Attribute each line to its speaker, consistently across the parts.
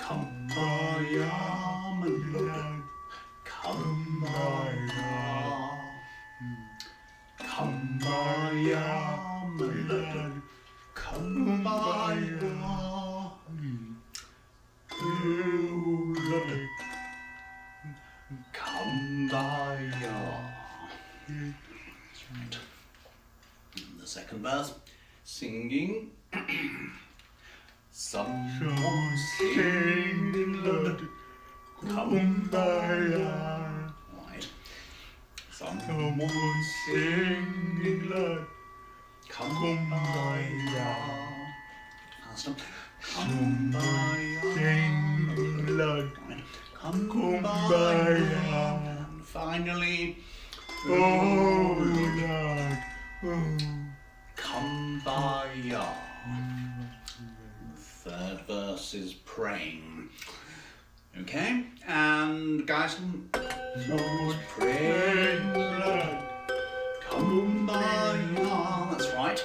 Speaker 1: Kumbaya, my love. Kumbaya. Kumbaya, my love. Kumbaya. Kumbaya. That's right. The second verse, singing. Someone singing, Lord, Kumbaya. Right. Someone singing, Lord, Kumbaya. Faster. Kumbaya. Singing, Lord, Kumbaya. And finally, oh Lord, Kumbaya. Third verse is praying. Okay, and guys, someone's praying, Lord, Kumbaya. That's right.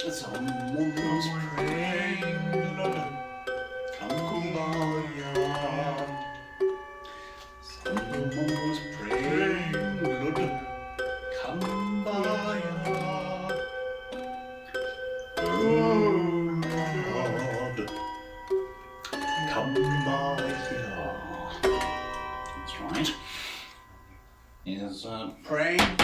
Speaker 1: Someone's praying, Lord, Kumbaya. Someone's praying, Lord, Kumbaya. Kumbaya. That's right. Is praying.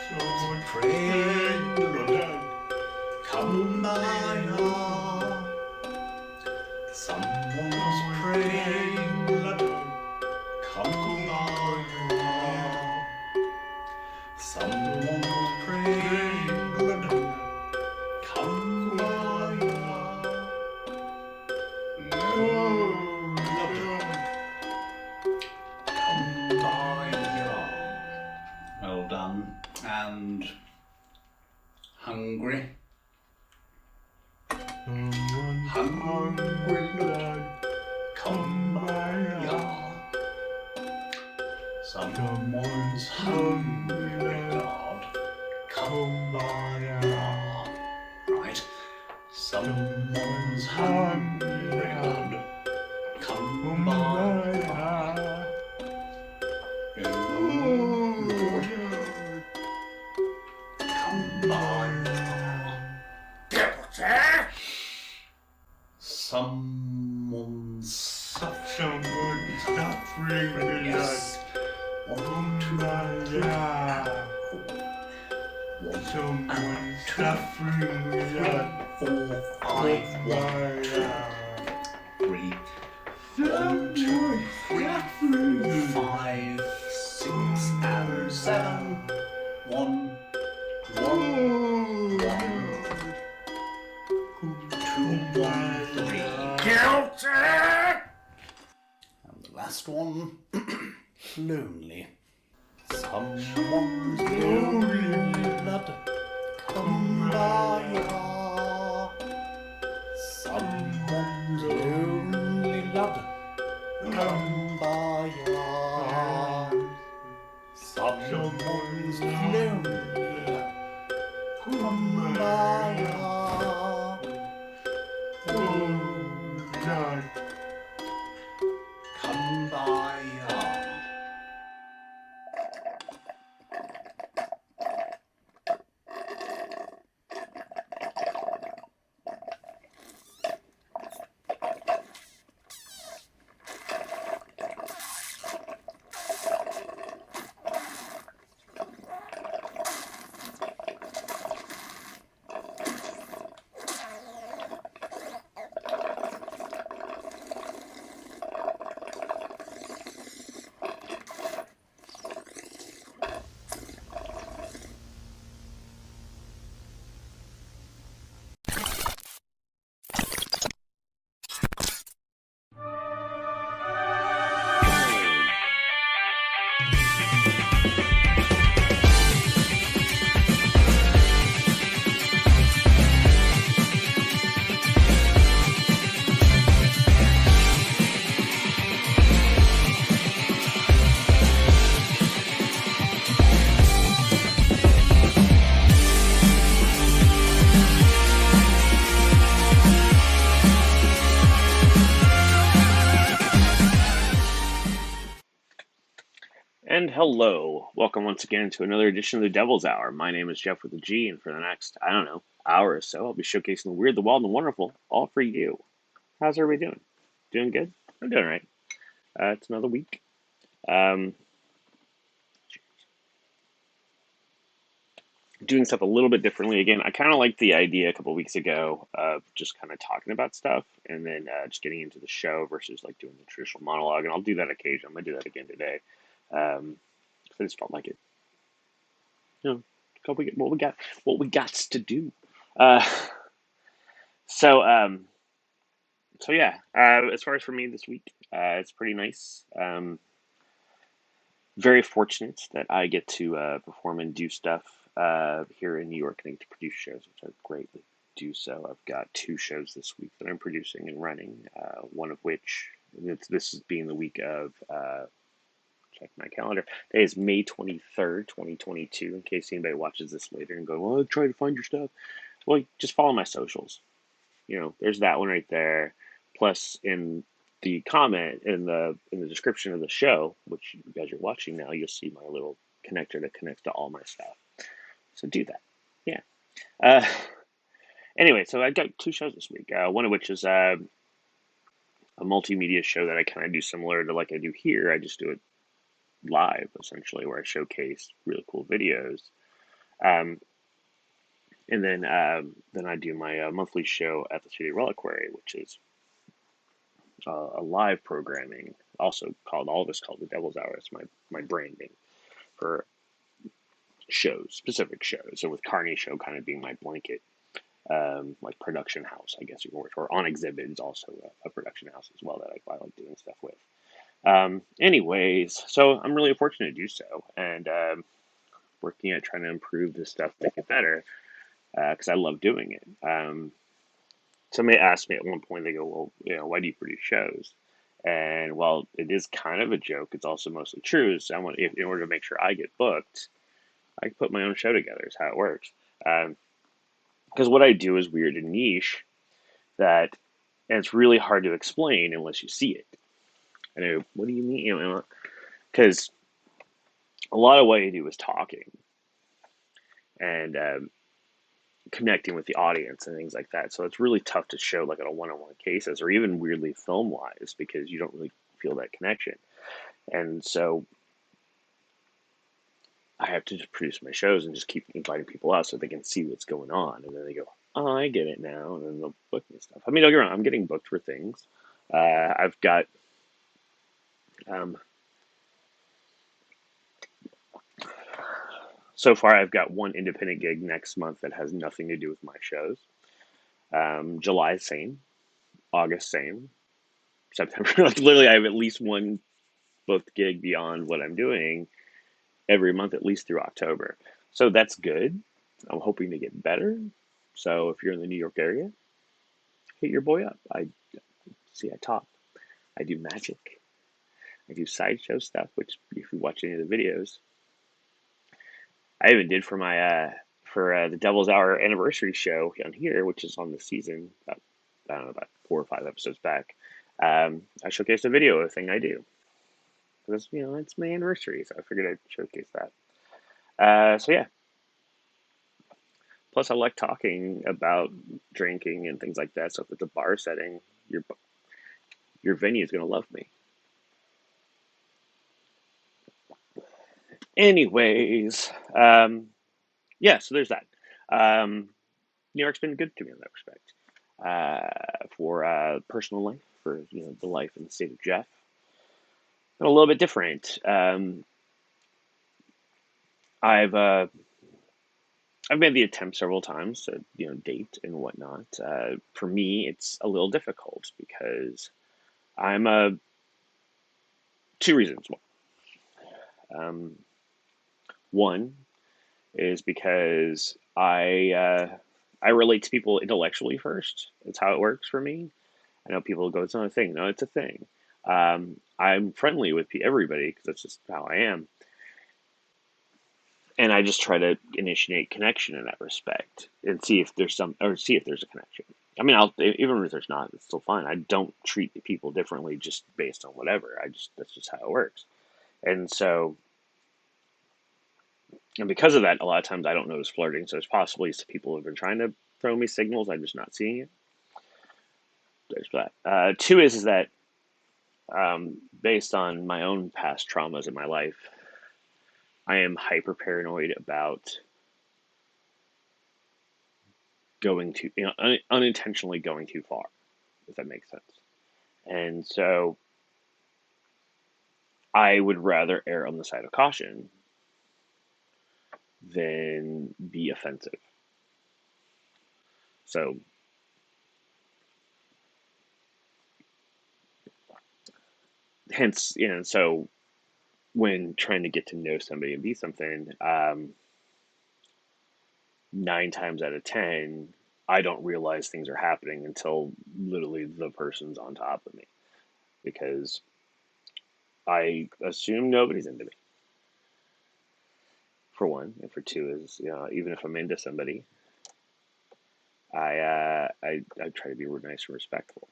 Speaker 1: Someone praying, Lord, Kumbaya. Someone's praying, Lord, Kumbaya. Someone's praying, Lord, Kumbaya. Kumbaya. Well done. And hungry. Hungry, Lord, Kumbaya. Someone's hungry, Lord, Kumbaya. Right. Someone's hungry, Lord, Kumbaya. Oh Lord, Kumbaya. Someone's suffering, yes. 1, 2, 3. Someone's suffering, 4, 5, 1, 2, 3. 1, 2, 3, 5, 6, and 7. 1, 1, 1. 2, 1, 3. Guilty! And the last one, lonely. Someone's lonely, Lord, Kumbaya. Someone's lonely, Lord, Kumbaya. Someone's lonely, Lord, Kumbaya. Oh God, Kumbaya.
Speaker 2: And hello. Welcome once again to another edition of the Devil's Hour. My name is Geoff with a G, and for the next, I don't know, hour or so, I'll be showcasing the weird, the wild, and the wonderful, all for you. How's everybody doing? Doing good? I'm doing all right. It's another week. Um, doing stuff a little bit differently again. I kind of liked the idea a couple weeks ago of just kind of talking about stuff and then just getting into the show versus like doing the traditional monologue. And I'll do that occasionally. I'm going to do that again today. 'Cause I just felt like it. You know, what we got to do. Uh, so um, so yeah. As far as for me this week, it's pretty nice. Very fortunate that I get to perform and do stuff here in New York and I get to produce shows, which I greatly do so. I've got two shows this week that I'm producing and running. One of which this is being the week of. Check my calendar. Today is May 23rd, 2022. In case anybody watches this later and go, well, try to find your stuff. Well, just follow my socials. There's that one right there. Plus, in the comment in the description of the show, which you guys are watching now, you'll see my little connector that connects to all my stuff. So do that. Yeah. Uh, anyway, so I got two shows this week. One of which is a multimedia show that I kind of do similar to like I do here. I just do it live essentially, where I showcase really cool videos. Um, and then I do my monthly show at the City Reliquary, which is a live programming, also called all of us called the Devil's Hour. It's my branding for shows, specific shows. So with Carney Show kind of being my blanket, like production house, I guess you can work. Or On Exhibit is also a production house as well that I like doing stuff with. Anyways, so I'm really fortunate to do so, and working at trying to improve this stuff, make it better, because I love doing it. Somebody asked me at one point, they go, well, why do you produce shows? And while it is kind of a joke, it's also mostly true. So in order to make sure I get booked, I can put my own show together. Is how it works. Because what I do is weird and niche that, and it's really hard to explain unless you see it. And I go, what do you mean? Because a lot of what I do is talking and connecting with the audience and things like that. So it's really tough to show like on a one-on-one cases or even weirdly film wise because you don't really feel that connection. And so I have to just produce my shows and just keep inviting people out so they can see what's going on. And then they go, oh, I get it now. And then they'll book me stuff. I mean, don't get me wrong, I'm getting booked for things. I've got, um, so far, I've got one independent gig next month that has nothing to do with my shows. July, same. August, same. September, like literally, I have at least one booked gig beyond what I'm doing every month, at least through October. So that's good. I'm hoping to get better. So if you're in the New York area, hit your boy up. I talk. I do magic. I do sideshow stuff, which if you watch any of the videos, I even did for the Devil's Hour anniversary show on here, which is on the season. I don't know, about 4 or 5 episodes back. I showcased a video of a thing I do because it's my anniversary, so I figured I'd showcase that. So yeah. Plus, I like talking about drinking and things like that. So if it's a bar setting, your venue is gonna love me. Anyways, yeah. So there's that. Um, New York's been good to me in that respect. For personal life, for the life and the state of Geoff, and a little bit different. I've uh, I've made the attempt several times to date and whatnot. For me, it's a little difficult because I'm two reasons. Um, One is because I relate to people intellectually first. It's how it works for me. I know people go, it's not a thing. No, it's a thing. I'm friendly with everybody because that's just how I am, and I just try to initiate connection in that respect and see if there's see if there's a connection. I mean, even if there's not, it's still fine. I don't treat people differently just based on whatever. That's just how it works. And so And because of that, a lot of times I don't notice flirting. So there's possibly some people who have been trying to throw me signals. I'm just not seeing it. There's that. Two is that based on my own past traumas in my life, I am hyper paranoid about going too, unintentionally going too far, if that makes sense. And so I would rather err on the side of caution than be offensive. So hence, so when trying to get to know somebody and be something, 9 times out of 10, I don't realize things are happening until literally the person's on top of me, because I assume nobody's into me, for one. And for two is, even if I'm into somebody, I try to be nice and respectful.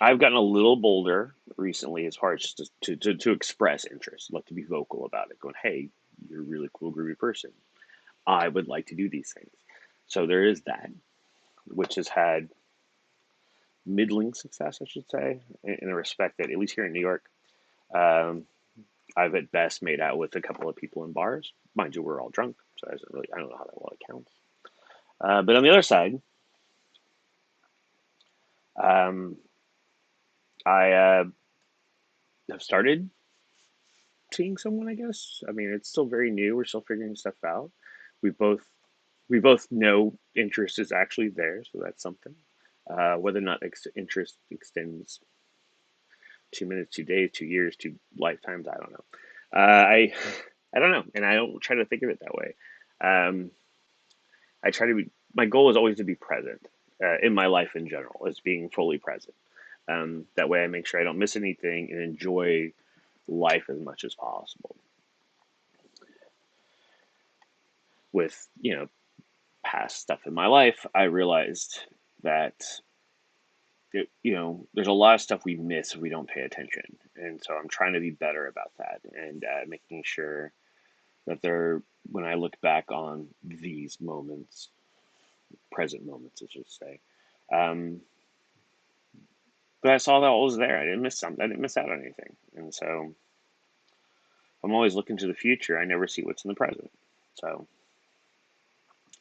Speaker 2: I've gotten a little bolder recently as far as just to express interest, like to be vocal about it, going, hey, you're a really cool, groovy person. I would like to do these things. So there is that, which has had middling success, I should say, in the respect that, at least here in New York, I've at best made out with a couple of people in bars. Mind you, we're all drunk, so I don't know how that well counts. But on the other side, I have started seeing someone, I guess. I mean, it's still very new. We're still figuring stuff out. We both know interest is actually there, so that's something. Whether or not interest extends 2 minutes, 2 days, 2 years, 2 lifetimes, I don't know. I don't know, and I don't try to think of it that way. I try to be. My goal is always to be present in my life in general, is being fully present. That way, I make sure I don't miss anything and enjoy life as much as possible. With past stuff in my life, I realized that there's a lot of stuff we miss if we don't pay attention, and so I'm trying to be better about that, and making sure that when I look back on these moments, present moments, I should say, but I saw that all was there. I didn't miss something. I didn't miss out on anything, and so I'm always looking to the future. I never see what's in the present, so.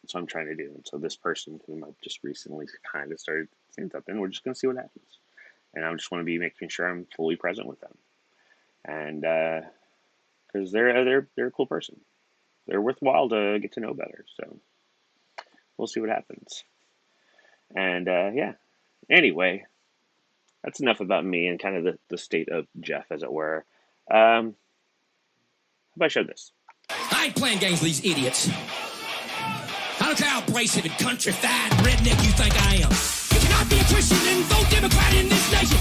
Speaker 2: That's what I'm trying to do. And so this person whom I've just recently kind of started saying something, we're just going to see what happens. And I just want to be making sure I'm fully present with them. And because they're a cool person. They're worthwhile to get to know better. So we'll see what happens. And yeah. Anyway, that's enough about me and kind of the state of Geoff, as it were. How about I show this?
Speaker 3: I ain't playing games with these idiots. I don't care how abrasive and countrified redneck you think I am. You cannot be a Christian and vote Democrat in this nation.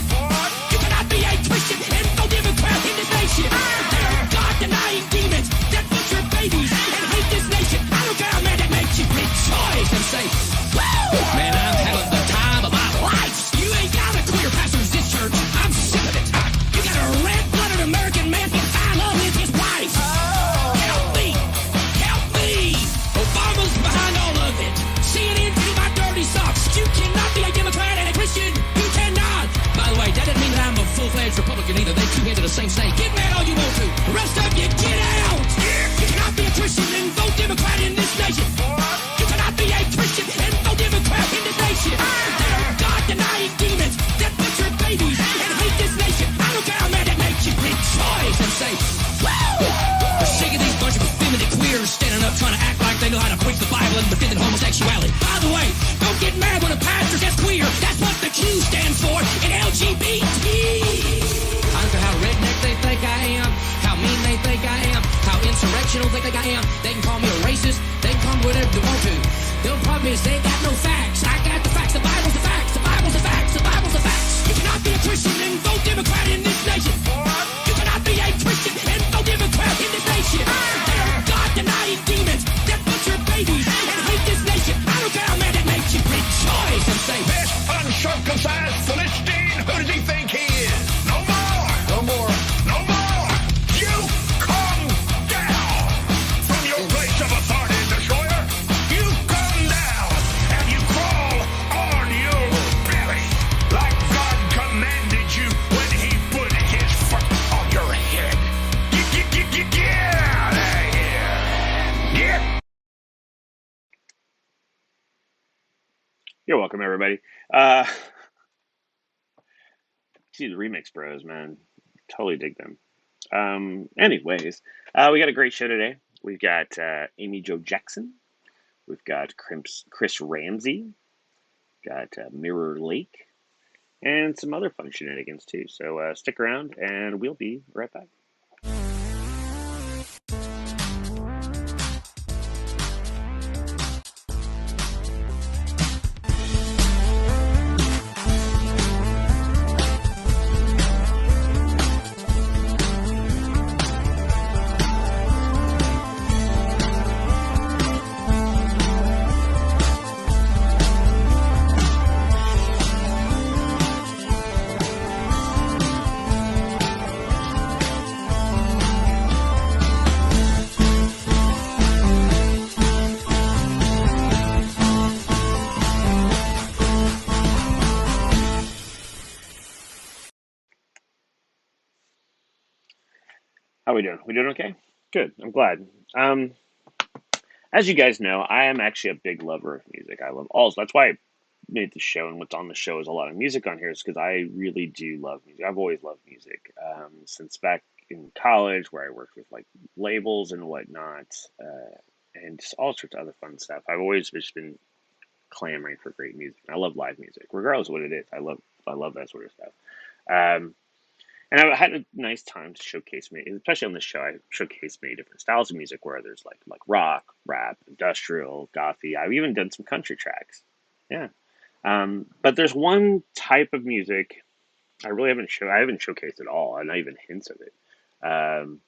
Speaker 3: You cannot be a Christian and vote Democrat in this nation. There are God-denying demons that butcher babies and hate this nation. I don't care how mad that makes you rejoice and say, woo! Man, I'm having the time of my life. You ain't got a queer pastor in this church. I'm sick of it. You got a red-blooded American man who fell in love with his wife. Help me. Help me. Obama's behind all of it. CNN to my dirty socks. You cannot be a Democrat and a Christian. You cannot. By the way, that doesn't mean that I'm a full-fledged Republican either. They two hands are the same snake. Get mad all you want to. The rest of you, get out. You cannot be a Christian and vote Democrat in this nation. You cannot be a Christian and vote Democrat in this nation. There are God-denying demons that butcher babies and hate this nation. I don't care how mad that makes you rejoice and say, woo! We're sick of these bunch of effeminate queers standing up trying to act like they know how to preach the Bible and defend homosexuality. By the way, don't get mad when a pastor says queer. That's what the Q stands for in LGBT. I don't care how redneck they think I am, how mean they think I am, how insurrectional they think I am. They can call me a racist. They can call me whatever they want to. The problem is they got no facts. I got the facts. The Bible's the facts. The Bible's the facts. The Bible's the facts. You cannot be a Christian and vote Democrat in this nation. You cannot be a Christian and vote Democrat in this nation. There are God-denying demons that butcher babies and hate this nation. I don't care how mad that makes you rejoice and say,
Speaker 4: this uncircumcised Philistine, who does he think he is? No more! No more! No more! You come
Speaker 2: You're welcome, everybody. See the remix bros, man. Totally dig them. Anyways, we got a great show today. We've got Amy Jo Jackson. We've got Chris Ramsay. Got Mirror Lake. And some other fun shenanigans, too. So stick around, and we'll be right back. How we doing? We doing okay? Good. I'm glad. As you guys know, I am actually a big lover of music. I love all. That's why I made the show, and what's on the show is a lot of music on here. Is because I really do love music. I've always loved music since back in college, where I worked with like labels and whatnot, and just all sorts of other fun stuff. I've always just been clamoring for great music. I love live music, regardless of what it is. I love that sort of stuff. Um, And I had a nice time to showcase me, especially on this show. I showcase many different styles of music, where there's like rock, rap, industrial, gothy. I've even done some country tracks. Yeah, but there's one type of music I really I haven't showcased at all, and not even hints of it. I mean,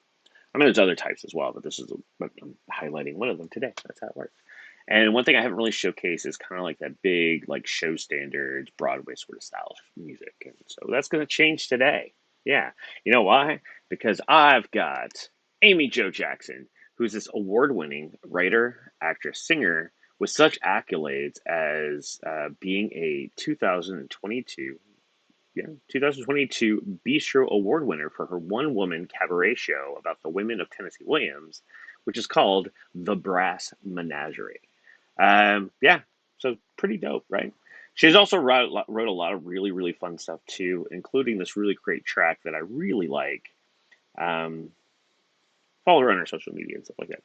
Speaker 2: there's other types as well, but I'm highlighting one of them today. That's how it works. And one thing I haven't really showcased is kind of like that big like show standards Broadway sort of style of music, and so that's going to change today. Yeah. You know why? Because I've got Amy Jo Jackson, who's this award-winning writer, actress, singer with such accolades as being a 2022 Bistro Award winner for her one-woman cabaret show about the women of Tennessee Williams, which is called The Brass Menagerie. Yeah, so pretty dope, right? She's also wrote a lot of really, really fun stuff too, including this really great track that I really like. Follow her on her social media and stuff like that.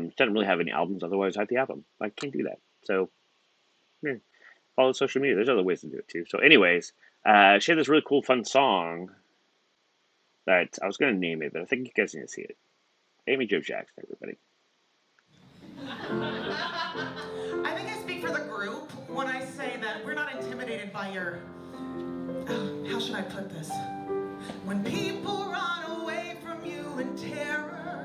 Speaker 2: She doesn't really have any albums, otherwise I'd have the album. I can't do that. So, yeah, follow social media. There's other ways to do it too. So anyways, she had this really cool, fun song that I was going to name it, but I think you guys need to see it. Amy Jo Jackson, everybody.
Speaker 5: I think I speak for the group when I say that we're not intimidated by your... how should I put this? When people run away from you in terror,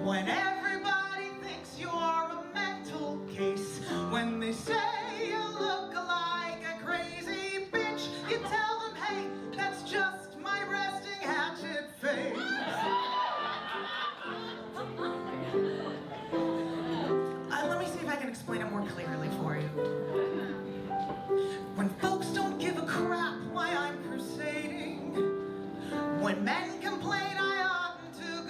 Speaker 5: when everybody thinks you're a mental case, when they say you look like a crazy bitch, you tell them, hey, that's just my resting hatchet face. Let me see if I can explain it more clearly for you. When folks don't give a crap why I'm crusading, when men complain I oughtn't to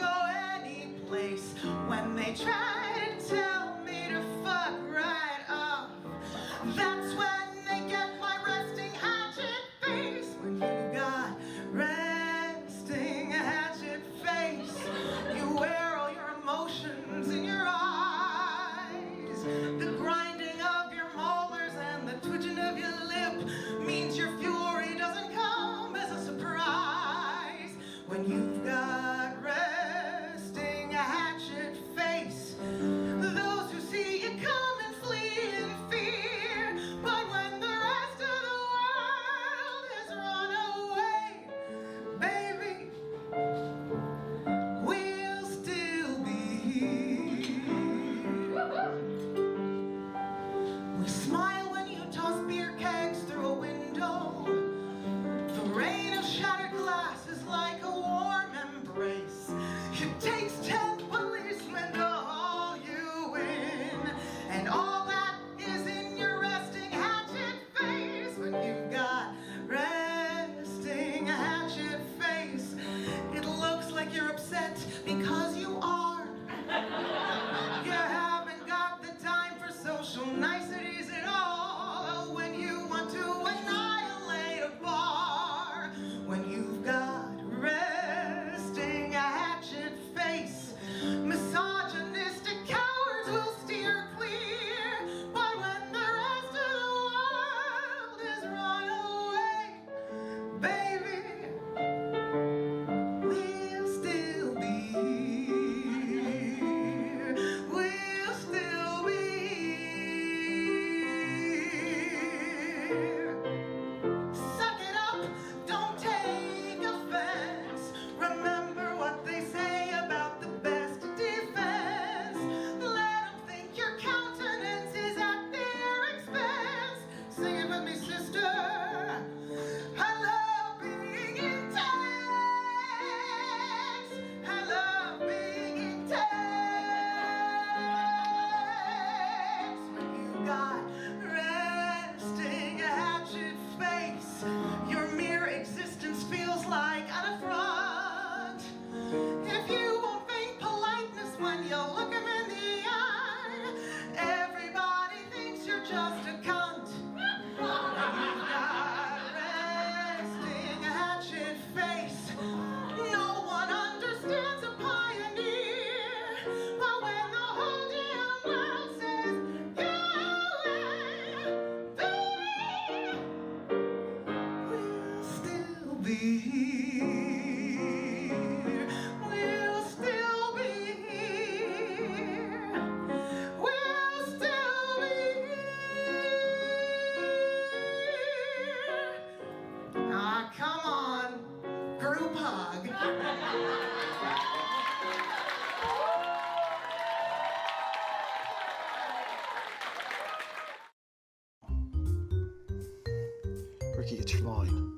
Speaker 6: It's your line.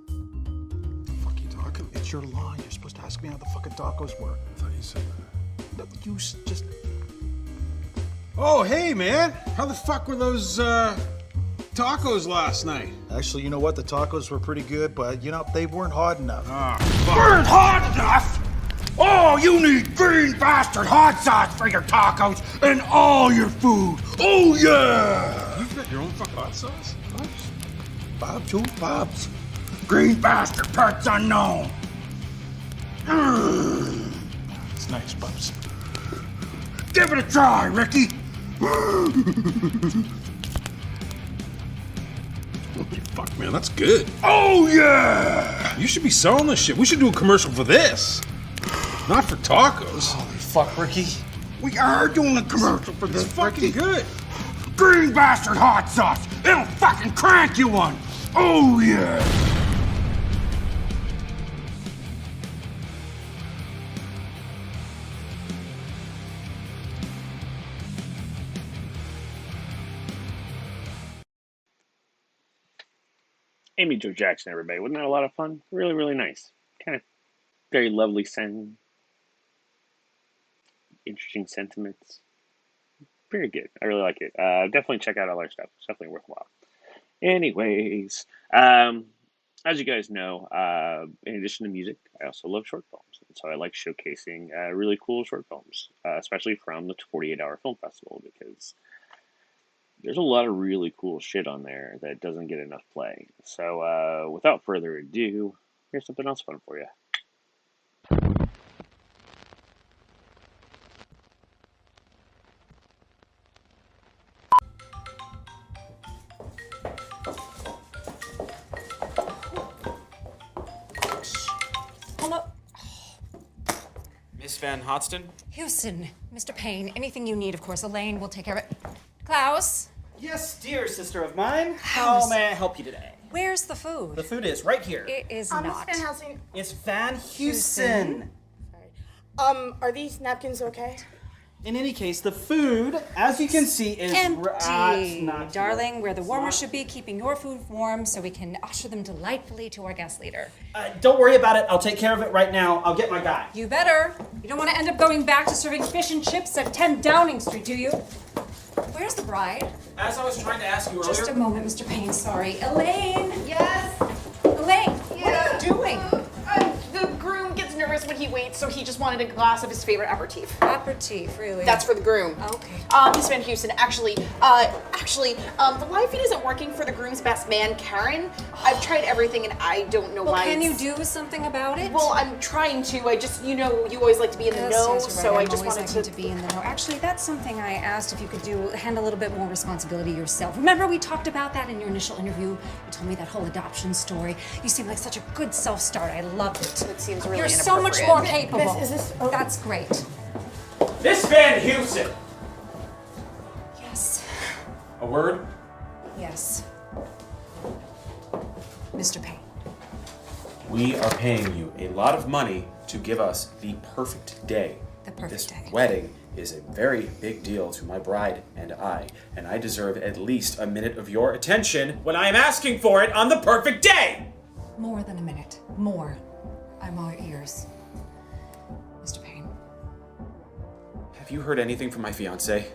Speaker 6: The fuck you talking? It's your line. You're supposed to ask me how the fucking tacos were.
Speaker 7: I thought you said that.
Speaker 6: No, you just... Oh, hey, man. How the fuck were those, tacos last night? Actually, you know what? The tacos were pretty good, but, you know, they weren't hot enough.
Speaker 4: Weren't hot enough? Oh, you need green bastard hot sauce for your tacos and all your food. Oh, yeah.
Speaker 6: You've got your own fucking hot sauce?
Speaker 4: Bob's, who's Bob's? Green bastard parts unknown.
Speaker 6: It's nice, Bubs.
Speaker 4: Give it a try, Ricky.
Speaker 6: Fuck, man, that's good.
Speaker 4: Oh, yeah.
Speaker 6: You should be selling this shit. We should do a commercial for this. Not for tacos.
Speaker 4: Holy fuck, Ricky. We are doing a commercial for this.
Speaker 6: It's fucking good.
Speaker 4: Green bastard hot sauce. It'll fucking crank you one. Oh, yeah.
Speaker 2: Amy Jo Jackson, everybody. Wasn't that a lot of fun? Really, really nice. Kind of very lovely interesting sentiments. Very good. I really like it. Definitely check out all our stuff. It's definitely worthwhile. Anyways, as you guys know, in addition to music, I also love short films. And so I like showcasing really cool short films, especially from the 48-hour film festival, because there's a lot of really cool shit on there that doesn't get enough play. So without further ado, here's something else fun for you.
Speaker 8: Hello?
Speaker 9: Miss Van Hotston?
Speaker 8: Houston, Mr. Payne, anything you need, of course. Elaine will take care of it. Klaus?
Speaker 9: Yes, dear sister of mine.
Speaker 8: Klaus.
Speaker 9: How may I help you today?
Speaker 8: Where's the food?
Speaker 9: The food is right here.
Speaker 8: It is
Speaker 10: Miss
Speaker 8: not.
Speaker 10: Van Helsing.
Speaker 9: It's Van Houston.
Speaker 10: Are these napkins okay?
Speaker 9: In any case, the food, as you can see, is
Speaker 8: Empty.
Speaker 9: not
Speaker 8: Darling, where the warmer should be, keeping your food warm so we can usher them delightfully to our guest leader.
Speaker 9: Don't worry about it. I'll take care of it right now. I'll get my guy.
Speaker 8: You better. You don't want to end up going back to serving fish and chips at 10 Downing Street, do you? Where's the bride?
Speaker 9: As I was trying to ask you earlier...
Speaker 8: Just a moment, Mr. Payne, sorry. Elaine!
Speaker 10: Yes.
Speaker 8: Elaine, what are you doing?
Speaker 10: The groom gets nervous when he waits, so he just wanted a glass of his favorite aperitif.
Speaker 8: Aperitif, really?
Speaker 10: That's for the groom.
Speaker 8: Okay.
Speaker 10: Miss Van Houston, actually, the live feed isn't working for the groom's best man, Karen. I've tried everything and I don't know why.
Speaker 8: Can you do something about it?
Speaker 10: Well, I'm trying to. I just, you always like to be in the know,
Speaker 8: Yes,
Speaker 10: so
Speaker 8: right.
Speaker 10: I just wanted
Speaker 8: to be in the know. Actually, that's something I asked if you could do, hand a little bit more responsibility yourself. Remember we talked about that in your initial interview? You told me that whole adoption story. You seemed like such a good self-start. I loved it.
Speaker 10: It seems really
Speaker 8: You're so much more capable.
Speaker 10: Miss, is this... Oh.
Speaker 8: That's great.
Speaker 9: Miss Van Houston!
Speaker 8: Yes.
Speaker 9: A word?
Speaker 8: Yes. Mr. Payne.
Speaker 11: We are paying you a lot of money to give us the perfect day.
Speaker 8: The perfect
Speaker 11: this
Speaker 8: day.
Speaker 11: wedding is a very big deal to my bride and I deserve at least a minute of your attention when I am asking for it on the perfect day!
Speaker 8: More than a minute. More. I'm all ears. Mr. Payne.
Speaker 11: Have you heard anything from my fiancée?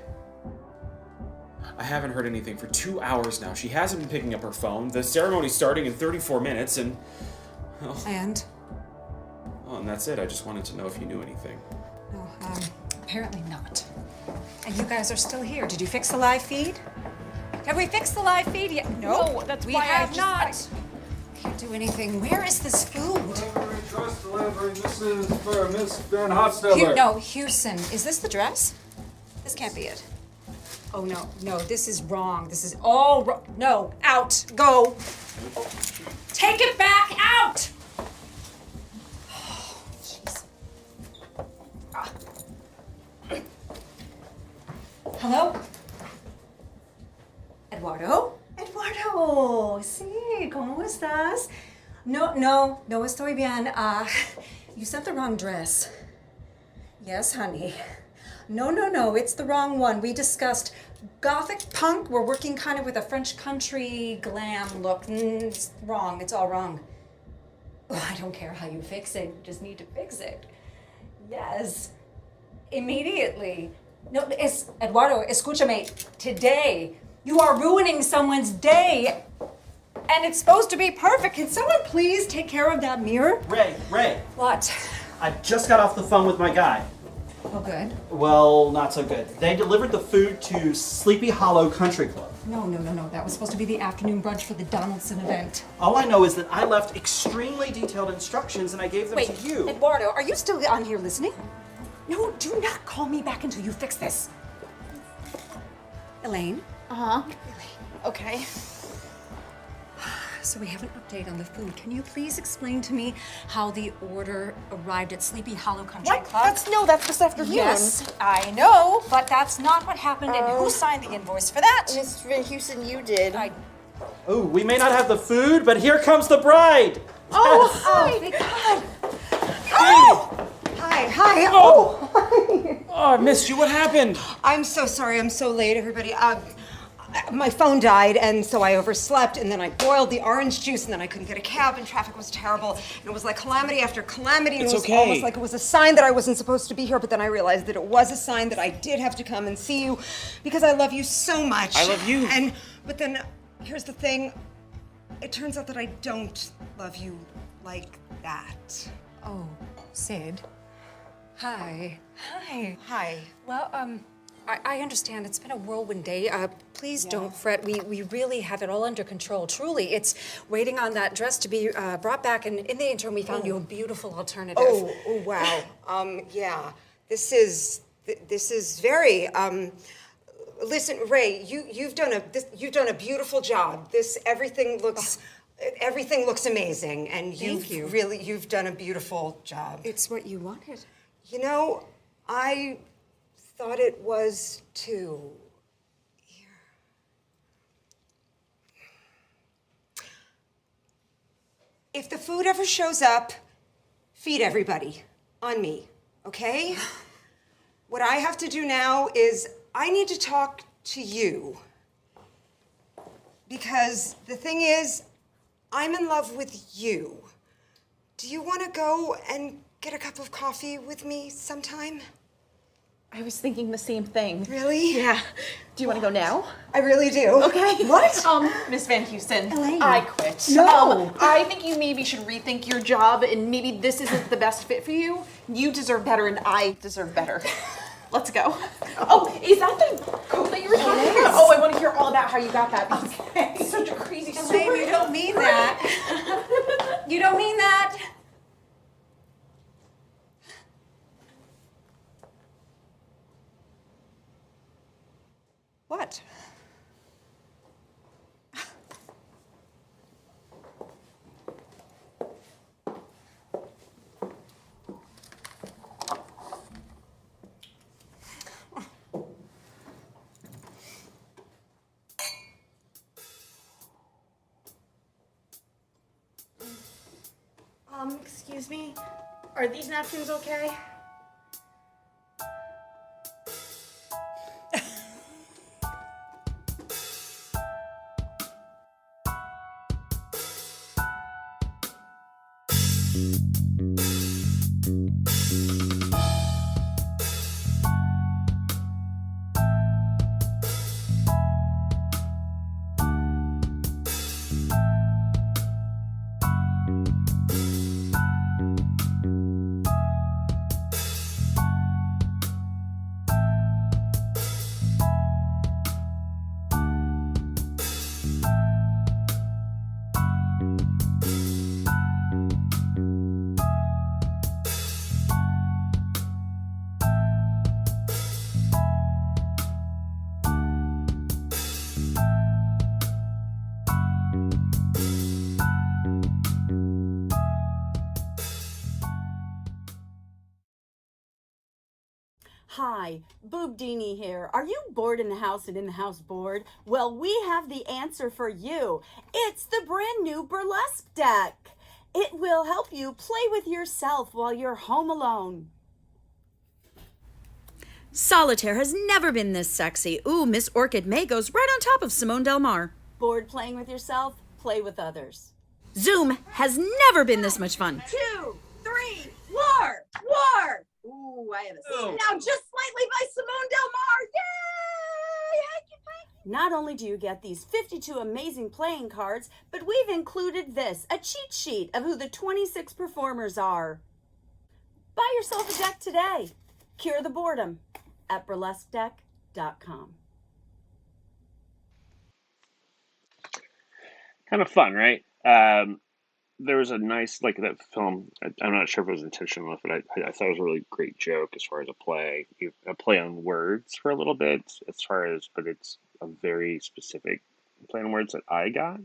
Speaker 11: I haven't heard anything for 2 hours now. She hasn't been picking up her phone. The ceremony's starting in 34 minutes and... Well,
Speaker 8: And?
Speaker 11: Oh, and that's it. I just wanted to know if you knew anything.
Speaker 8: No, apparently not. And you guys are still here. Did you fix the live feed? Have we fixed the live feed yet?
Speaker 10: No, that's
Speaker 8: we
Speaker 10: why
Speaker 8: have not. Can't do anything. Where is this food?
Speaker 6: Trust delivery. This is for Miss Van Hotston.
Speaker 8: No, Houston. Is this the dress? This can't be it. Oh, no, this is wrong. This is all wrong. No, out. Go. Take it back out! Oh, jeez. Hello? Eduardo? Eduardo, sí, ¿cómo estás? No estoy bien. You sent the wrong dress. Yes, honey. No, it's the wrong one. We discussed gothic punk. We're working kind of with a French country glam look. It's wrong. It's all wrong. Oh, I don't care how you fix it. You just need to fix it. Yes. Immediately. No, Eduardo, escúchame. Today. You are ruining someone's day. And it's supposed to be perfect. Can someone please take care of that mirror?
Speaker 9: Ray.
Speaker 8: What?
Speaker 9: I just got off the phone with my guy.
Speaker 8: Oh, good.
Speaker 9: Well, not so good. They delivered the food to Sleepy Hollow Country Club.
Speaker 8: No. That was supposed to be the afternoon brunch for the Donaldson event.
Speaker 9: All I know is that I left extremely detailed instructions and I gave them
Speaker 8: Wait,
Speaker 9: to you.
Speaker 8: Eduardo, are you still on here listening? No, do not call me back until you fix this. Elaine?
Speaker 10: Uh-huh. Okay.
Speaker 8: So we have an update on the food. Can you please explain to me how the order arrived at Sleepy Hollow Country Club?
Speaker 10: That's this afternoon.
Speaker 8: Yes, I know, but that's not what happened. And who signed the invoice for that?
Speaker 10: Miss Van Houston, you did.
Speaker 9: Oh, we may not have the food, but here comes the bride.
Speaker 8: Oh, thank God.
Speaker 9: Oh!
Speaker 7: Hi.
Speaker 9: Oh, I missed you. What happened?
Speaker 7: I'm so sorry. I'm so late, everybody. My phone died, and so I overslept, and then I boiled the orange juice, and then I couldn't get a cab, and traffic was terrible, and it was like calamity after calamity, and
Speaker 9: It's
Speaker 7: it was
Speaker 9: okay.
Speaker 7: almost like it was a sign that I wasn't supposed to be here, but then I realized that it was a sign that I did have to come and see you, because I love you so much.
Speaker 9: I love you.
Speaker 7: But then, here's the thing. It turns out that I don't love you like that.
Speaker 8: Oh, Sid. Hi.
Speaker 7: Hi.
Speaker 8: Well, I understand it's been a whirlwind day. Please don't fret. We really have it all under control. Truly, it's waiting on that dress to be brought back, and in the interim, we found you a beautiful alternative.
Speaker 7: Oh, wow. Yeah. This is very. Listen, Ray, you've done a beautiful job. Everything looks amazing, and you've done a beautiful job.
Speaker 8: It's what you wanted.
Speaker 7: You know, I thought it was too. Here. If the food ever shows up, feed everybody on me, okay? What I have to do now is I need to talk to you. Because the thing is, I'm in love with you. Do you want to go and get a cup of coffee with me sometime?
Speaker 10: I was thinking the same thing.
Speaker 7: Really?
Speaker 10: Yeah. Do you want to go now?
Speaker 7: I really do.
Speaker 10: Okay.
Speaker 7: What?
Speaker 10: Miss Van Houston,
Speaker 8: Elaine.
Speaker 10: I quit.
Speaker 7: No.
Speaker 10: I think you maybe should rethink your job, and maybe this isn't the best fit for you. You deserve better, and I deserve better. Let's go. Oh, is that the coat that you were talking about? Oh, I want to hear all about how you got that. Because it's such a crazy story.
Speaker 8: Elaine, you don't mean that. You don't mean that.
Speaker 7: What?
Speaker 12: Excuse me? Are these napkins okay?
Speaker 13: Hi, Boobdini here. Are you bored in the house and in the house bored? Well, we have the answer for you. It's the brand new burlesque deck. It will help you play with yourself while you're home alone.
Speaker 14: Solitaire has never been this sexy. Ooh, Miss Orchid May goes right on top of Simone Del Mar.
Speaker 13: Bored playing with yourself? Play with others.
Speaker 14: Zoom has never been this much fun.
Speaker 15: 2, 3, war! War! Ooh, I have a now just slightly by Simone Del Mar. Yay! Hanky panky.
Speaker 13: Not only do you get these 52 amazing playing cards, but we've included this, a cheat sheet of who the 26 performers are. Buy yourself a deck today. Cure the boredom at burlesquedeck.com.
Speaker 2: Kind of fun, right? There was a nice, like that film, I'm not sure if it was intentional enough, but I thought it was a really great joke as far as a play on words for a little bit, but it's a very specific play on words that I got.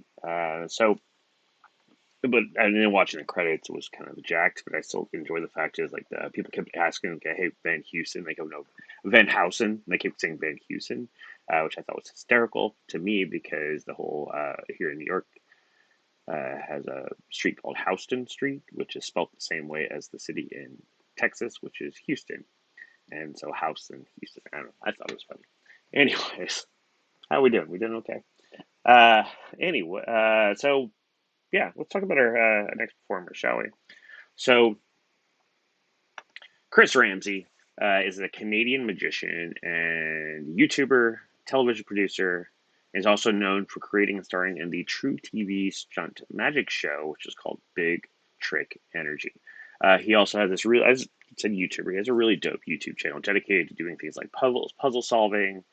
Speaker 2: But and then watching the credits, it was kind of jacked, but I still enjoy the fact is like the people kept asking, okay, hey, Van Heusen, they go, no, Van Housen, and they kept saying Van Heusen, which I thought was hysterical to me because the whole, here in New York, has a street called Houston Street, which is spelled the same way as the city in Texas, which is Houston. And so Houston, Houston, I don't know, I thought it was funny. Anyways, how we doing? We doing okay? So yeah, let's talk about our next performer, shall we? So Chris Ramsay is a Canadian magician and YouTuber, television producer. Is also known for creating and starring in the True TV stunt magic show, which is called Big Trick Energy. He also has this real, as I said, YouTuber. He has a really dope YouTube channel dedicated to doing things like puzzle solving,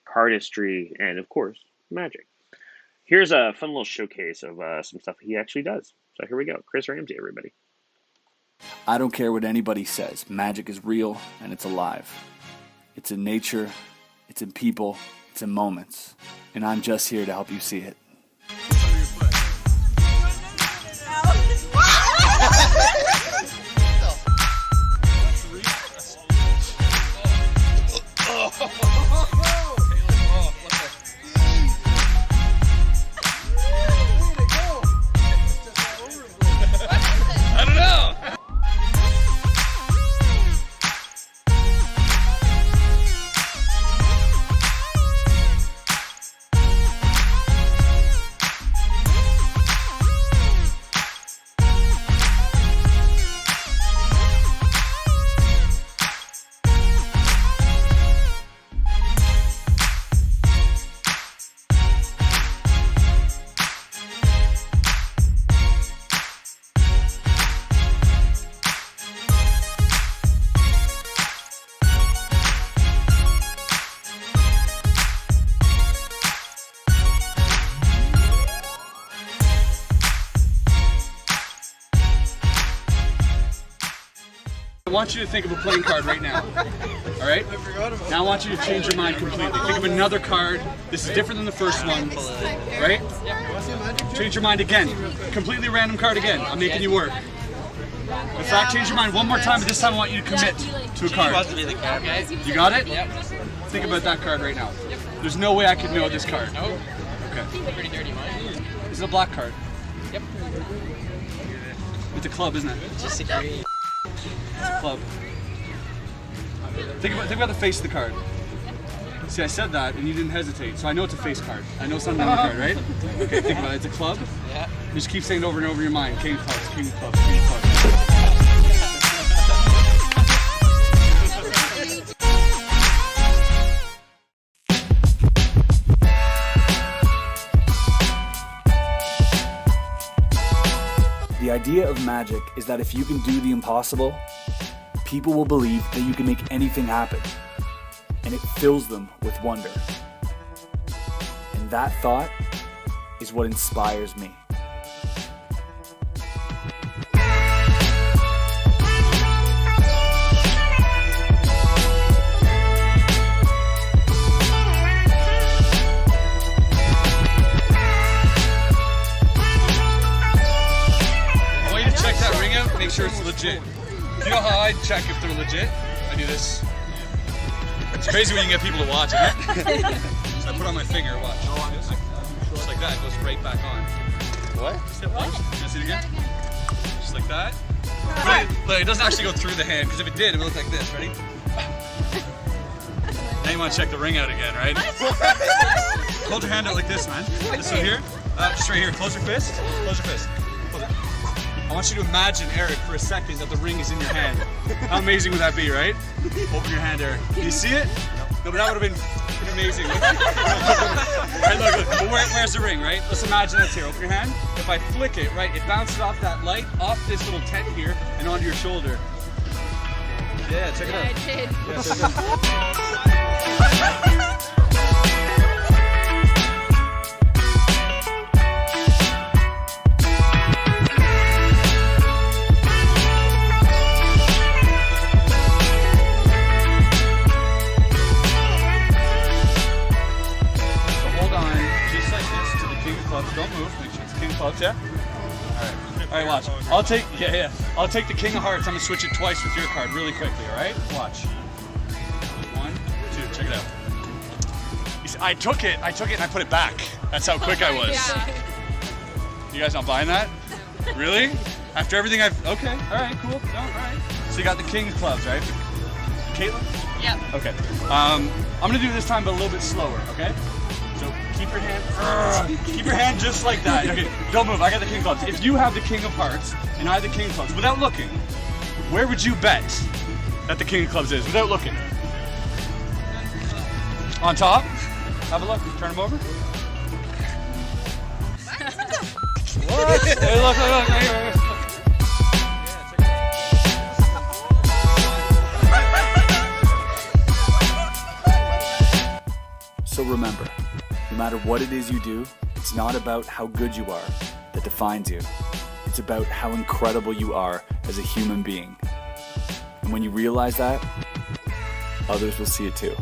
Speaker 2: cardistry, and of course, magic. Here's a fun little showcase of some stuff he actually does. So here we go. Chris Ramsay, everybody.
Speaker 16: I don't care what anybody says. Magic is real and it's alive. It's in nature, it's in people, it's in moments. And I'm just here to help you see it.
Speaker 3: I don't know.
Speaker 17: I want you to think of a playing card right now. All right? Now I want you to change your mind completely. Think of another card. This is different than the first one. Right? Change your mind again. Completely random card again. I'm making you work. In fact, change your mind one more time, but this time I want you to commit to a card. You got it? Think about that card right now. There's no way I could know this card. Okay. This is a black card. Yep. It's a club, isn't it? Just a green. It's a club. Think about the face of the card. See, I said that and you didn't hesitate, so I know it's a face card. I know something on the card, right? Okay, think about it. It's a club. Yeah. Just keep saying it over and over in your mind. King of clubs, king of clubs, king of clubs.
Speaker 16: The idea of magic is that if you can do the impossible, people will believe that you can make anything happen, and it fills them with wonder. And that thought is what inspires me.
Speaker 17: Make sure it's legit. You know how I check if they're legit? I do this. It's crazy when you get people to watch it. So I put on my finger, watch. Just like that, it goes right back on. What? Can I see it again? Just like that. But it doesn't actually go through the hand, because if it did, it would look like this. Ready? Now you want to check the ring out again, right? Hold your hand out like this, man. This one here. Just right here. Close your fist. Close your fist. Close it. I want you to imagine, Eric, for a second that the ring is in your hand. How amazing would that be, right? Open your hand, Eric. Do you see it? No, but that would have been amazing. Right, look. But where's the ring, right? Let's imagine that's here. Open your hand. If I flick it, right, it bounces off that light, off this little tent here, and onto your shoulder. Yeah, check it out.
Speaker 18: I did.
Speaker 17: Yeah, check it out. Don't move. Make sure it's King of Clubs, yeah? All right, watch. I'll take the King of Hearts. I'm gonna switch it twice with your card really quickly, all right? Watch. 1, 2, check it out. You see, I took it and I put it back. That's how quick I was.
Speaker 18: Yeah.
Speaker 17: You guys not buying that? Really? After everything okay, all right, cool. No, all right. So you got the King of Clubs, right? Caitlin?
Speaker 18: Yep.
Speaker 17: Okay. I'm gonna do this time, but a little bit slower, okay? So keep your hand just like that. Okay, don't move. I got the King of Clubs. If you have the King of Hearts and I have the King of Clubs, without looking, where would you bet that the King of Clubs is? Without looking. On top. Have a look. Turn him over. What? Hey, look. Right here.
Speaker 16: So remember, no matter what it is you do, it's not about how good you are that defines you. It's about how incredible you are as a human being. And when you realize that, others will see it too.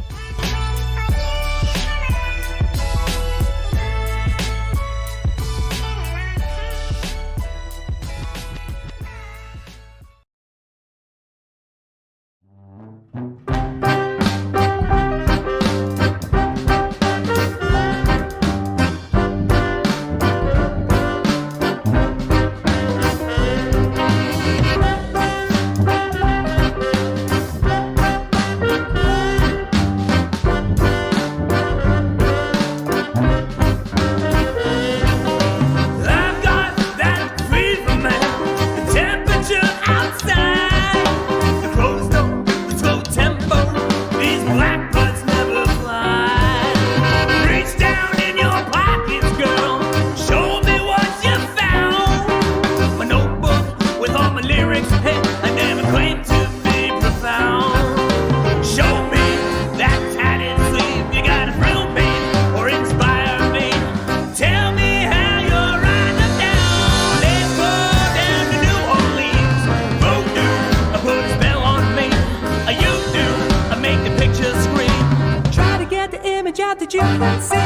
Speaker 3: that you can see.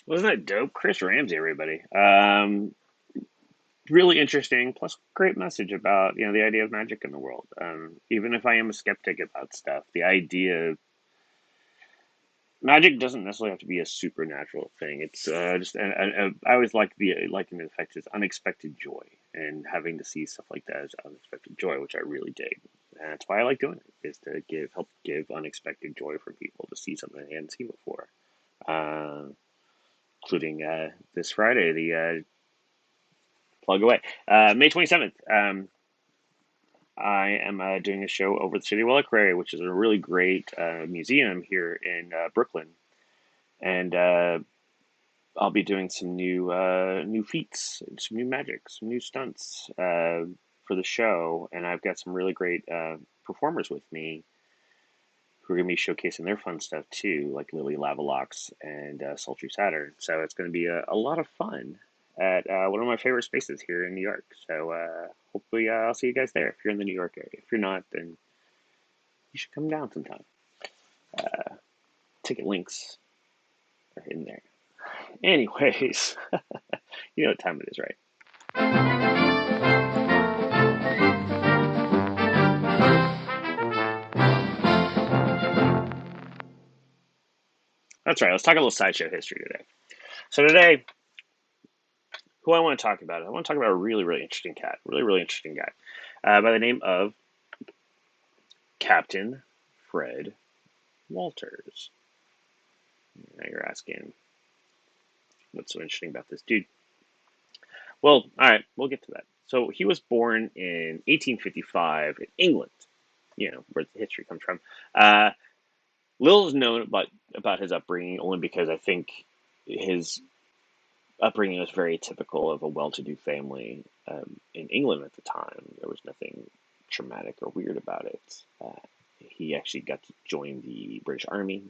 Speaker 2: Wasn't that dope? Chris Ramsay, everybody. Really interesting, plus great message about, the idea of magic in the world. Even if I am a skeptic about stuff, the idea of magic doesn't necessarily have to be a supernatural thing. It's just, and I always liken the effect as unexpected joy, and having to see stuff like that as unexpected joy, which I really dig. And that's why I like doing it, is to help give unexpected joy for people to see something they hadn't seen before. Including this Friday, the plug away, May 27th. I am doing a show over at the City Well at Creo, which is a really great museum here in Brooklyn, and I'll be doing some new feats, some new magic, some new stunts for the show, and I've got some really great performers with me who are going to be showcasing their fun stuff too, like Lily Lavalocks and Sultry Saturn. So it's going to be a lot of fun at one of my favorite spaces here in New York. So hopefully I'll see you guys there if you're in the New York area. If you're not, then you should come down sometime. ticket links are in there. Anyways, you know what time it is, right? That's right. Let's talk a little sideshow history today. So today, who I want to talk about? I want to talk about a really, really interesting cat. Really interesting guy by the name of Captain Fred Walters. Now you're asking, what's so interesting about this dude? Well, all right, we'll get to that. So he was born in 1855 in England, you know, where the history comes from. Little is known about his upbringing only because I think his upbringing was very typical of a well-to-do family in England at the time. There was nothing traumatic or weird about it. He actually got to join the British Army,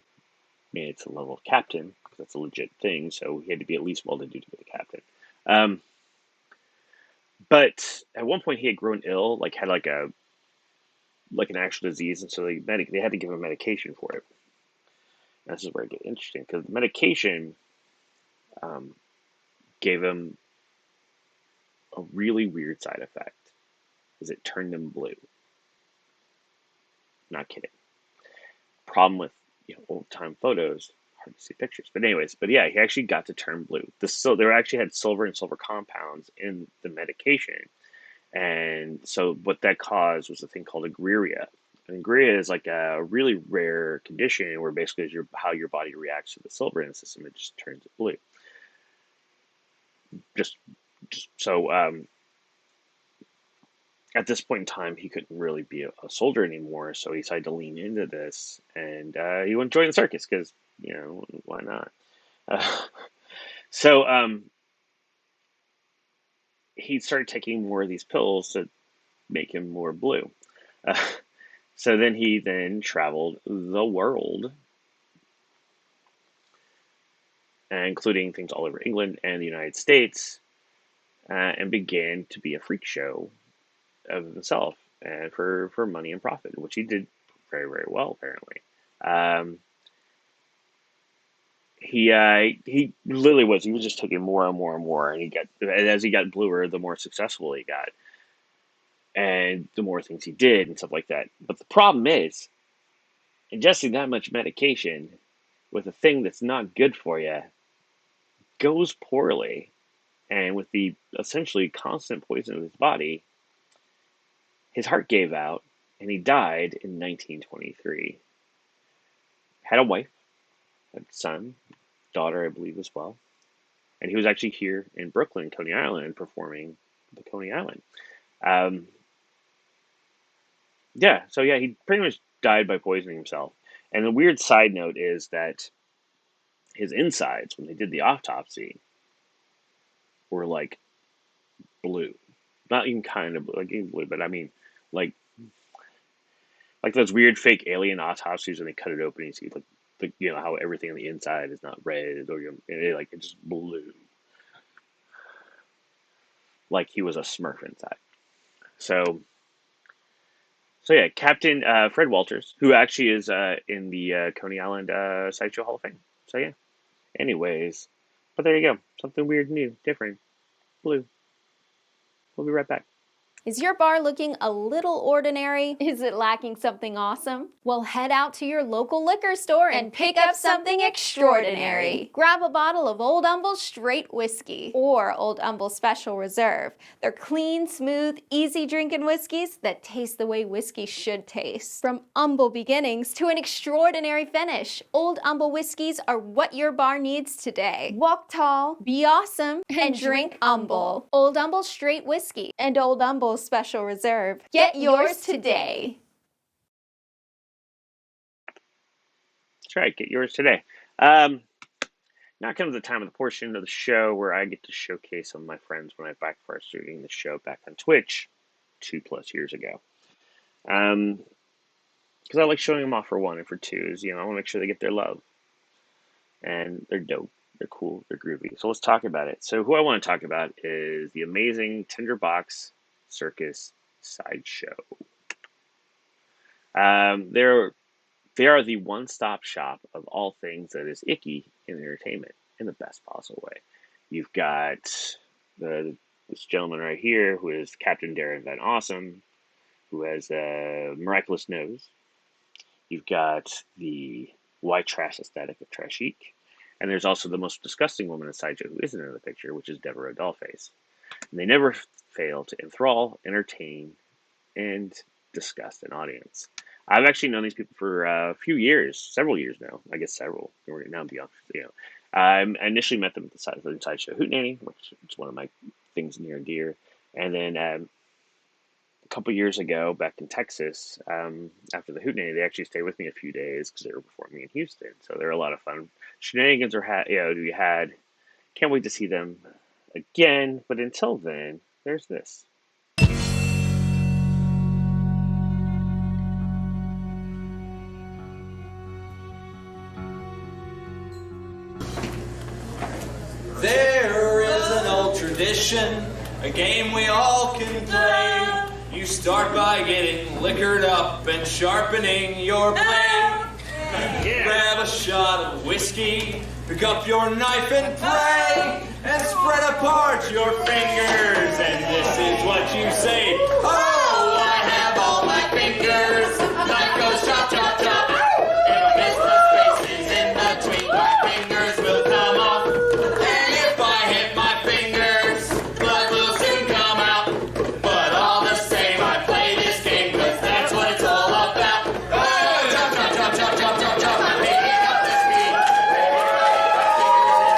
Speaker 2: made it to the level of captain, because that's a legit thing, so he had to be at least well-to-do to be the captain. But at one point he had grown ill, had an actual disease, and so they had to give him medication for it. And this is where it gets interesting, because the medication gave him a really weird side effect, is it turned him blue. Not kidding. Problem with old-time photos, hard to see pictures. But yeah, he actually got to turn blue. There actually had silver and silver compounds in the medication. And so what that caused was a thing called agria. And agria is like a really rare condition where basically how your body reacts to the silver in the system, it just turns it blue. At this point in time, he couldn't really be a soldier anymore, so he decided to lean into this, and he went to join the circus because, why not? He started taking more of these pills to make him more blue. So then he traveled the world, including things all over England and the United States, and began to be a freak show of himself and for money and profit, which he did very, very well, apparently. He literally was just taking more and more and more, and as he got bluer, the more successful he got, and the more things he did and stuff like that. But the problem is, ingesting that much medication with a thing that's not good for you goes poorly, and with the essentially constant poison of his body, his heart gave out, and he died in 1923. Had a wife, had a son, daughter, I believe, as well. And he was actually here in Brooklyn, Coney Island, performing the Coney Island. He pretty much died by poisoning himself. And the weird side note is that his insides, when they did the autopsy, were blue. Not even kind of blue, but I mean, like those weird fake alien autopsies when they cut it open and you see how everything on the inside is not red or it's just blue, like he was a Smurf inside. So yeah, Captain Fred Walters, who actually is in the Coney Island Sideshow Hall of Fame. So yeah. Anyways, but there you go, something weird, new, different, blue. We'll be right back.
Speaker 18: Is your bar looking a little ordinary? Is it lacking something awesome? Well, head out to your local liquor store and pick up something extraordinary. Grab a bottle of Old Humble Straight Whiskey or Old Humble Special Reserve. They're clean, smooth, easy drinking whiskeys that taste the way whiskey should taste. From humble beginnings to an extraordinary finish, Old Humble whiskeys are what your bar needs today. Walk tall, be awesome, and drink humble. Old Humble Straight Whiskey and Old Humble Special Reserve. Get yours today.
Speaker 2: That's right, get yours today. Now comes the time of the portion of the show where I get to showcase some of my friends when I back first doing the show back on Twitch 2+ years ago. Because I like showing them off for one and for two is, I want to make sure they get their love. And they're dope. They're cool. They're groovy. So let's talk about it. So who I want to talk about is the amazing Tinderbox Circus Sideshow. They're They are the one-stop shop of all things that is icky in entertainment in the best possible way. You've got this gentleman right here who is Captain Darren Van Awesome, who has a miraculous nose. You've got the white trash aesthetic of Trashique. And there's also the most disgusting woman in Sideshow who isn't in the picture, which is Deborah Dollface. And they never fail to enthrall, entertain, and disgust an audience. I've actually known these people for a few years, several years now. I guess several. We're now beyond, I initially met them at the Sideshow Hootenanny, which is one of my things near and dear. And then a couple years ago, back in Texas, after the Hootenanny, they actually stayed with me a few days because they were performing in Houston. So they're a lot of fun. Shenanigans are to be had. Can't wait to see them again. But until then, there's this.
Speaker 19: There is an old tradition, a game we all can play. You start by getting liquored up and sharpening your blade. Grab a shot of whiskey, pick up your knife and pray, and spread apart your fingers, and this is what you say. Oh, I have all my fingers. Knife goes chop, chop, chop. If I miss the spaces in between, my fingers will come off. And if I hit my fingers, blood will soon come out. But all the same, I play this game, cause that's what it's all about. Oh, chop, chop, chop, chop, chop, chop, chop. I'm picking up the speed.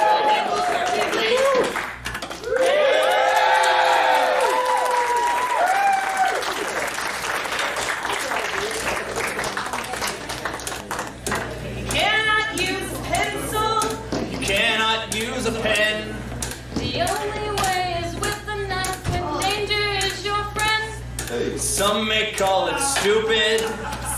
Speaker 19: My hand will start to bleed.
Speaker 5: You cannot use a pencil.
Speaker 19: You cannot use a pen.
Speaker 20: The only way is with a knife when danger is your friend.
Speaker 19: Some may call it stupid,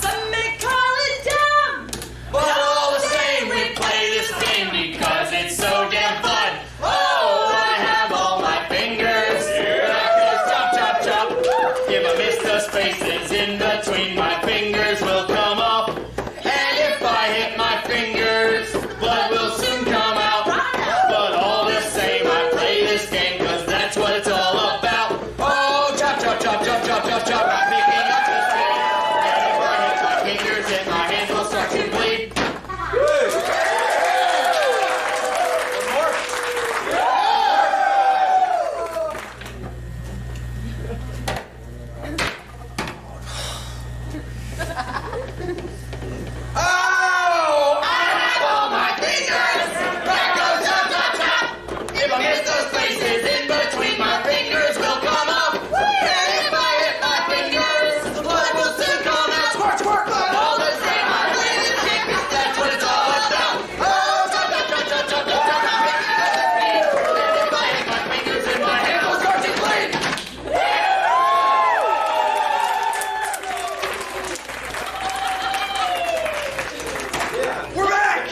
Speaker 5: Some may call it dumb.
Speaker 19: but all the same we play this game because it's so damn fun. Oh, I have all my fingers. Knife goes chop, chop, chop. If I miss the spaces in between, my fingers will come off. And if I hit my fingers, blood will soon come out. But all the same, I play this game because that's what it's all about. Oh, chop, chop, chop, chop, chop, chop, chop. I'm picking up the speed. And if I hit my fingers, then my hands will start to bleed. Oh, I have all my fingers. That goes chop, chop, chop. If I miss those places in between, my fingers will come off. And if I hit my fingers, the blood will soon come out. Squirt, squirt, blood. All the same, I play this game 'cause that's what it's all about. Oh, chop, chop, chop, chop, chop, chop, chop. I'm picking up the speed. And if I hit my fingers, then my hand will start to bleed.
Speaker 4: We're back!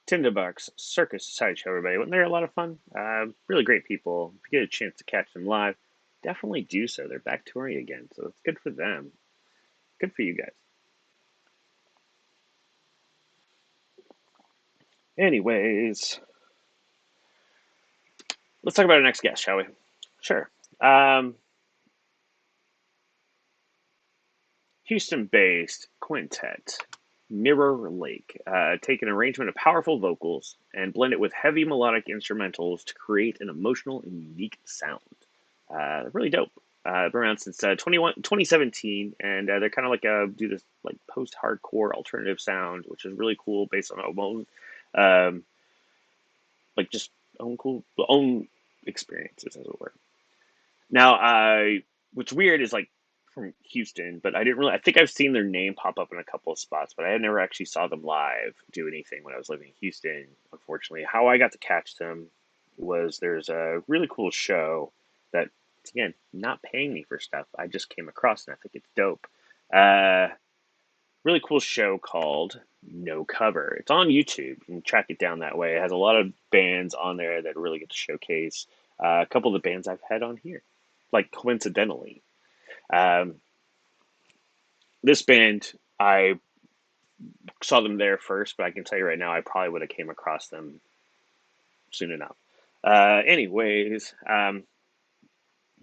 Speaker 2: Tinderbox Circus Sideshow, everybody. Wasn't there a lot of fun? Really great people. If you get a chance to catch them live, definitely do so. They're back touring again, so it's good for them. Good for you guys. Anyways, let's talk about our next guest, shall we? Sure. Houston-based quintet, Mirror Lake, take an arrangement of powerful vocals and blend it with heavy melodic instrumentals to create an emotional and unique sound. Really dope. Been around since 2017, and they're kind of like do this like post-hardcore alternative sound, which is really cool, based on like just own experiences, as it were. Now, what's weird is like from Houston, but I think I've seen their name pop up in a couple of spots, but I never actually saw them live do anything when I was living in Houston, unfortunately. How I got to catch them was there's a really cool show that, again, not paying me for stuff, I just came across and I think it's dope. Really cool show called No Cover. It's on YouTube. You can track it down that way. It has a lot of bands on there that really get to showcase a couple of the bands I've had on here, like coincidentally. This band, I saw them there first, but I can tell you right now, I probably would have came across them soon enough. Anyways, they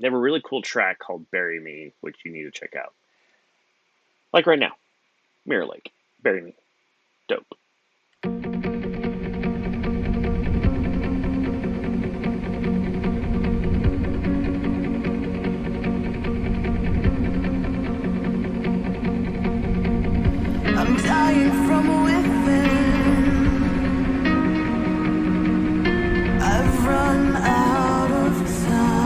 Speaker 2: have a really cool track called Bury Me, which you need to check out. Like right now, Mirror Lake, Bury Me. Dope.
Speaker 3: I'm dying from within. I've run out of time.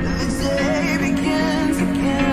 Speaker 3: The day begins again.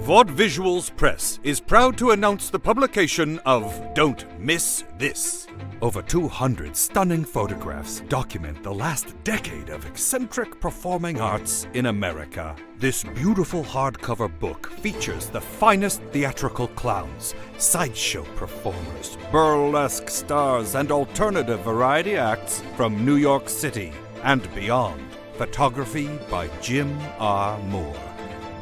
Speaker 21: Vaudevisuals Press is proud to announce the publication of Don't Miss This. Over 200 stunning photographs document the last decade of eccentric performing arts in America. This beautiful hardcover book features the finest theatrical clowns, sideshow performers, burlesque stars, and alternative variety acts from New York City and beyond. Photography by Jim R. Moore.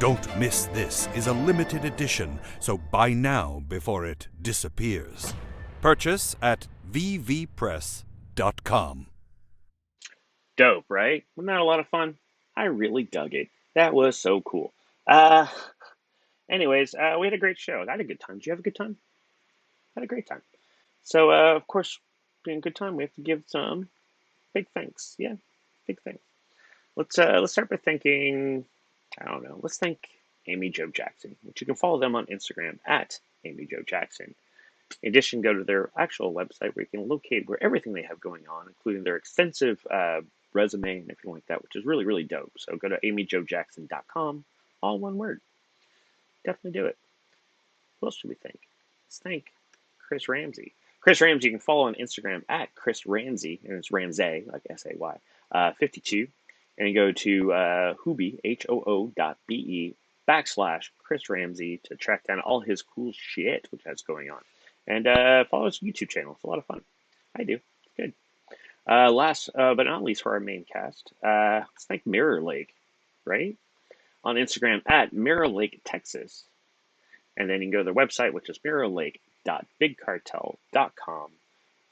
Speaker 21: Don't Miss This is a limited edition, so buy now before it disappears. Purchase at vvpress.com.
Speaker 2: Dope, right? Wasn't that a lot of fun? I really dug it. That was so cool. Anyways, we had a great show. I had a good time. Did you have a good time? I had a great time. So, of course, being a good time, we have to give some big thanks. Yeah, big thanks. Let's start by thanking, I don't know, let's thank Amy Jo Jackson, which you can follow them on Instagram at Amy Jo Jackson. In addition, go to their actual website where you can locate where everything they have going on, including their extensive resume and everything like that, which is really, really dope. So go to amyjojackson.com, all one word. Definitely do it. Who else should we thank? Let's thank Chris Ramsay. Chris Ramsay, you can follow on Instagram at Chris Ramsay, and it's Ramsay, like S-A-Y, 52. And you go to Hoobie, HOO.be/Chris Ramsay to track down all his cool shit, which has going on. And follow his YouTube channel. It's a lot of fun. I do. It's good. Last but not least for our main cast, let's thank Mirror Lake, right? On Instagram at Mirror Lake, Texas. And then you can go to their website, which is mirrorlake.bigcartel.com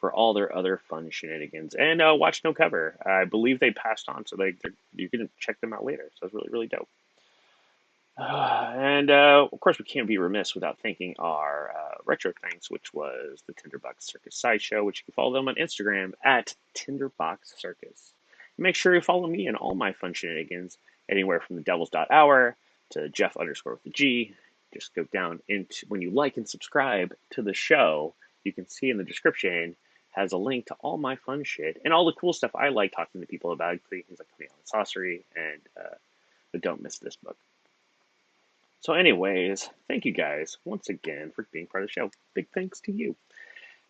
Speaker 2: for all their other fun shenanigans. And watch No Cover. I believe they passed on, so you can check them out later. So it's really, really dope. And of course, we can't be remiss without thanking our retro thanks, which was the Tinderbox Circus Sideshow, which you can follow them on Instagram at Tinderbox Circus. Make sure you follow me and all my fun shenanigans, anywhere from the Devils.hour to Geoff _ with the G. Just go down into, when you like and subscribe to the show, you can see in the description has a link to all my fun shit and all the cool stuff I like talking to people about, including things like Coming Out with Saucery and the Don't Miss This book. So anyways, thank you guys once again for being part of the show. Big thanks to you.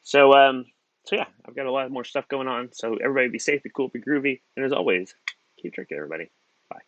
Speaker 2: So yeah, I've got a lot more stuff going on. So everybody be safe, be cool, be groovy. And as always, keep drinking, everybody. Bye.